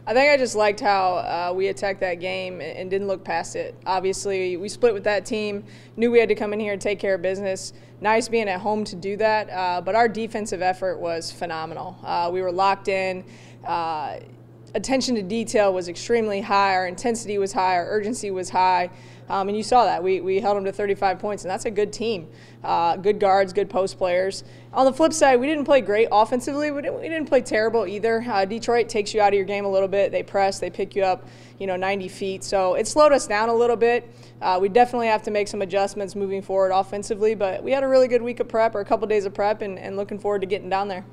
I think I just liked how we attacked that game and didn't look past it. Obviously, we split with that team, knew we had to come in here and take care of business. Nice being at home to do that, but our defensive effort was phenomenal. We were locked in. Attention to detail was extremely high. Our intensity was high. Our urgency was high. And you saw that. We held them to 35 points, and that's a good team. Good guards, good post players. On the flip side, we didn't play great offensively. We didn't play terrible either. Detroit takes you out of your game a little bit. They press. They pick you up, 90 feet. So it slowed us down a little bit. We definitely have to make some adjustments moving forward offensively, but we had a really good week of prep, or a couple days of prep, and looking forward to getting down there.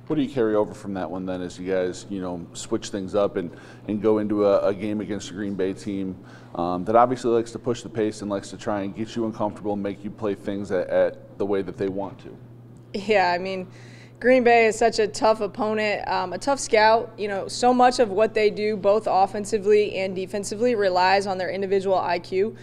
What do you carry over from that one then as you guys, switch things up and go into a game against a Green Bay team that obviously likes to push the pace and likes to try and get you uncomfortable and make you play things at the way that they want to? Yeah, Green Bay is such a tough opponent, a tough scout. So much of what they do, both offensively and defensively, relies on their individual IQ.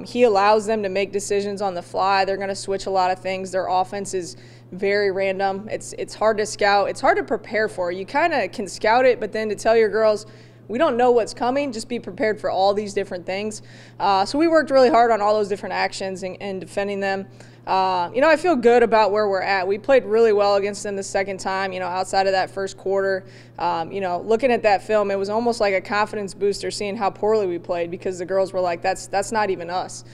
He allows them to make decisions on the fly. They're going to switch a lot of things. Their offense is very random. It's hard to scout. It's hard to prepare for. You kind of can scout it, but then to tell your girls, we don't know what's coming, just be prepared for all these different things. So we worked really hard on all those different actions and defending them. I feel good about where we're at. We played really well against them the second time, outside of that first quarter. Looking at that film, it was almost like a confidence booster seeing how poorly we played, because the girls were like, that's not even us.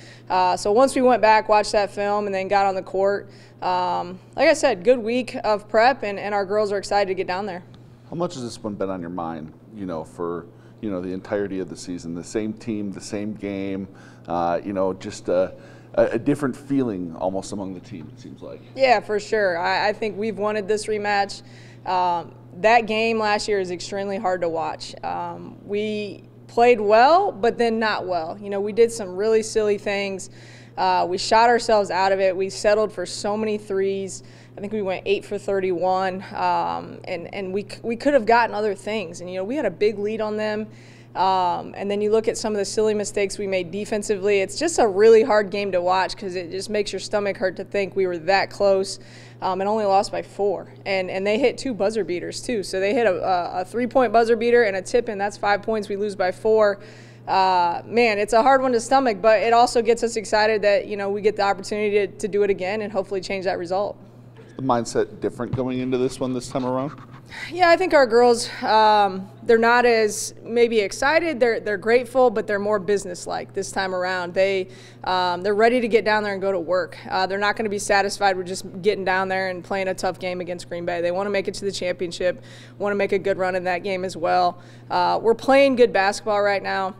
So once we went back, watched that film, and then got on the court, like I said, good week of prep, and our girls are excited to get down there. How much has this one been on your mind, for the entirety of the season? The same team, the same game, just a different feeling almost among the team, it seems like. Yeah, for sure. I think we've wanted this rematch. That game last year is extremely hard to watch. We played well, but then not well. We did some really silly things. We shot ourselves out of it. We settled for so many threes. I think we went 8 for 31, and we could have gotten other things. And, we had a big lead on them. And then you look at some of the silly mistakes we made defensively. It's just a really hard game to watch, because it just makes your stomach hurt to think we were that close and only lost by 4. And they hit 2 buzzer beaters, too. So they hit a 3-point buzzer beater and a tip-in. That's 5 points. We lose by 4. Man, it's a hard one to stomach, but it also gets us excited that, we get the opportunity to do it again and hopefully change that result. Is the mindset different going into this one this time around? Yeah, I think our girls, they're not as maybe excited. They're grateful, but they're more businesslike this time around. They're ready to get down there and go to work. They're not going to be satisfied with just getting down there and playing a tough game against Green Bay. They want to make it to the championship, want to make a good run in that game as well. We're playing good basketball right now.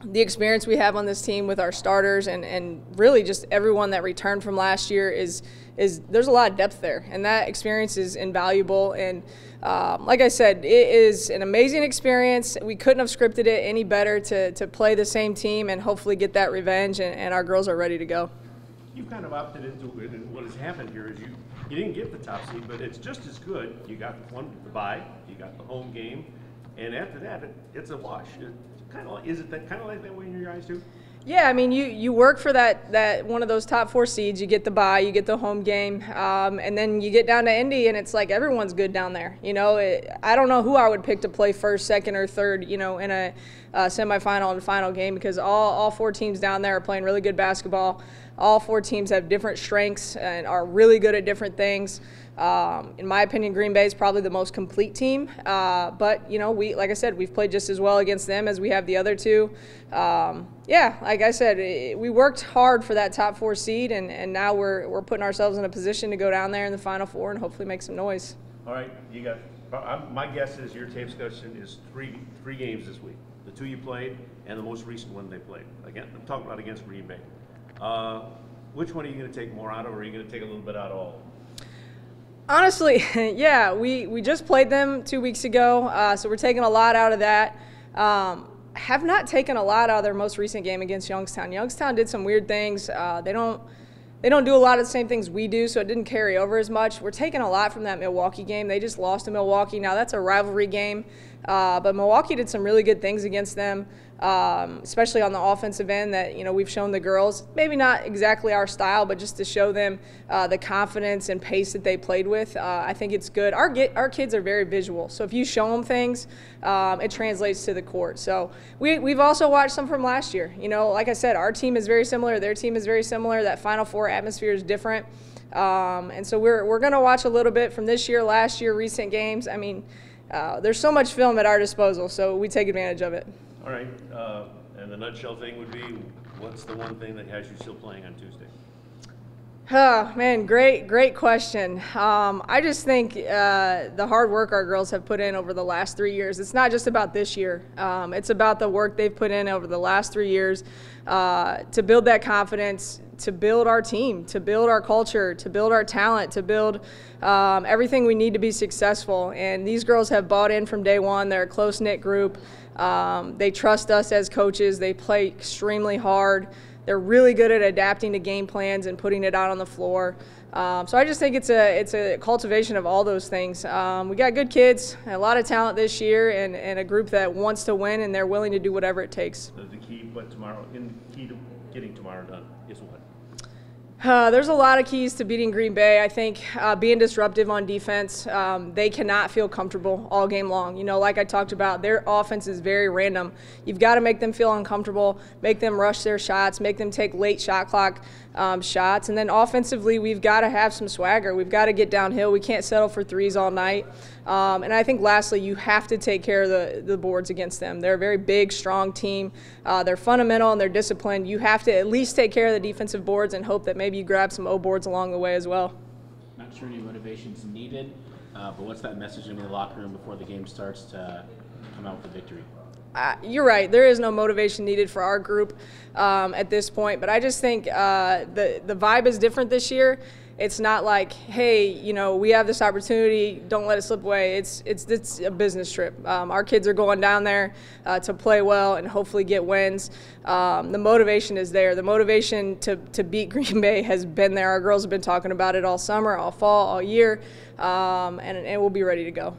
The experience we have on this team with our starters and really just everyone that returned from last year is there's a lot of depth there, and that experience is invaluable. And like I said, it is an amazing experience. We couldn't have scripted it any better to play the same team and hopefully get that revenge, and our girls are ready to go. You kind of opted into it, and what has happened here is you didn't get the top seed, but it's just as good. You got the bye, you got the home game, and after that, it's a wash. Is it kind of like that way in your eyes too? Yeah, you work for that one of those top 4 seeds. You get the bye, you get the home game, and then you get down to Indy, and it's like everyone's good down there. I don't know who I would pick to play first, second, or third, in a semifinal and final game, because all 4 teams down there are playing really good basketball. All 4 teams have different strengths and are really good at different things. In my opinion, Green Bay is probably the most complete team. But, like I said, we've played just as well against them as we have the other 2. Yeah, like I said, we worked hard for that top 4 seed, and now we're putting ourselves in a position to go down there in the Final Four and hopefully make some noise. All right, you got. My guess is your tape discussion is three games this week. The 2 you played and the most recent one they played. Again, I'm talking about against Green Bay. Which one are you going to take more out of, or are you going to take a little bit out of all? Honestly, yeah, we just played them 2 weeks ago, so we're taking a lot out of that. Have not taken a lot out of their most recent game against Youngstown. Youngstown did some weird things. They don't do a lot of the same things we do, so it didn't carry over as much. We're taking a lot from that Milwaukee game. They just lost to Milwaukee. Now, that's a rivalry game. But Milwaukee did some really good things against them, especially on the offensive end that, we've shown the girls, maybe not exactly our style, but just to show them the confidence and pace that they played with. I think it's good. Our kids are very visual, so if you show them things, it translates to the court. So we've also watched some from last year. Like I said, our team is very similar. Their team is very similar. That Final Four atmosphere is different. And so we're going to watch a little bit from this year, last year, recent games. I mean, there's so much film at our disposal, so we take advantage of it. All right, and the nutshell thing would be, what's the one thing that has you still playing on Tuesday? Oh, man, great question. I just think the hard work our girls have put in over the last 3 years, it's not just about this year. It's about the work they've put in over the last 3 years to build that confidence, to build our team, to build our culture, to build our talent, to build everything we need to be successful. And these girls have bought in from day one. They're a close-knit group. They trust us as coaches. They play extremely hard. They're really good at adapting to game plans and putting it out on the floor. So I just think it's a cultivation of all those things. We got good kids, a lot of talent this year, and a group that wants to win, and they're willing to do whatever it takes. The key to getting tomorrow done is what? There's a lot of keys to beating Green Bay. I think being disruptive on defense. They cannot feel comfortable all game long. Like I talked about, their offense is very random. You've got to make them feel uncomfortable, make them rush their shots, make them take late shot clock shots. And then offensively, we've got to have some swagger. We've got to get downhill. We can't settle for threes all night. And I think lastly, you have to take care of the boards against them. They're a very big, strong team. They're fundamental and they're disciplined. You have to at least take care of the defensive boards and hope that maybe you grab some O boards along the way as well. Not sure any motivation's needed, but what's that message in the locker room before the game starts to come out with a victory? You're right. There is no motivation needed for our group at this point, but I just think the vibe is different this year. It's not like, hey, we have this opportunity, don't let it slip away. It's a business trip. Our kids are going down there to play well and hopefully get wins. The motivation is there. The motivation to beat Green Bay has been there. Our girls have been talking about it all summer, all fall, all year, and we'll be ready to go.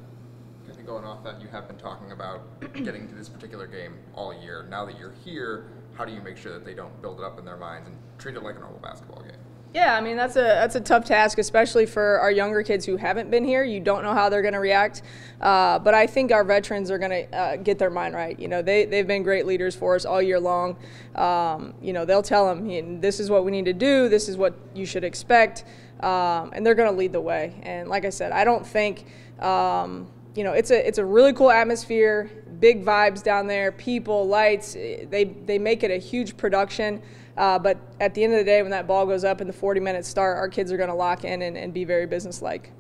Going off that, you have been talking about getting to this particular game all year. Now that you're here, how do you make sure that they don't build it up in their minds and treat it like a normal basketball game? Yeah, I mean, that's a tough task, especially for our younger kids who haven't been here. You don't know how they're going to react. But I think our veterans are going to get their mind right. They've been great leaders for us all year long. They'll tell them, this is what we need to do. This is what you should expect. And they're going to lead the way. And like I said, I don't think it's a really cool atmosphere, big vibes down there, people, lights. They make it a huge production. But at the end of the day, when that ball goes up in the 40-minute start, our kids are going to lock in and be very businesslike.